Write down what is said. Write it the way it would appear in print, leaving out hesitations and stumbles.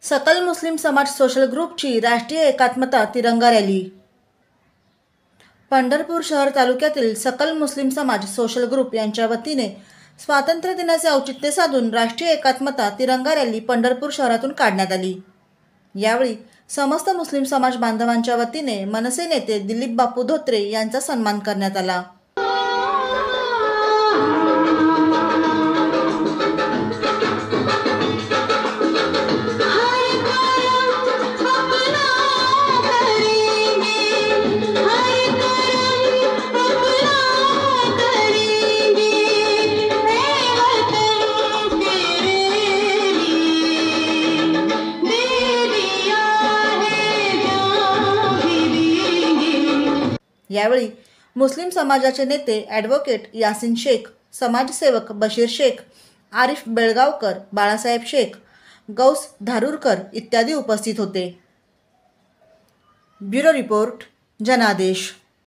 सकल मुस्लिम समाज सोशल ग्रुपची राष्ट्रीय एकात्मता तिरंगा रॅली। पंढरपूर शहर तालुक्यातील सकल मुस्लिम समाज सोशल ग्रुप यांच्या वतीने स्वातंत्र्य दिनाचे औचित्य साधून राष्ट्रीय एकात्मता तिरंगा रॅली पंढरपूर शहरातून काढण्यात आली। यावेळी समस्त मुस्लिम समाज बांधवांच्या वतीने मनसे नेते दिलीप बापू धोत्रे यांचा सन्मान करण्यात आला। यावेळी मुस्लिम समाजाचे नेते ॲडव्होकेट यासिन शेख, समाजसेवक बशीर शेख, आरिफ बेळगावकर, बाळासाहेब शेख, गौस धारूरकर इत्यादी उपस्थित होते। ब्युरो रिपोर्ट, जनादेश।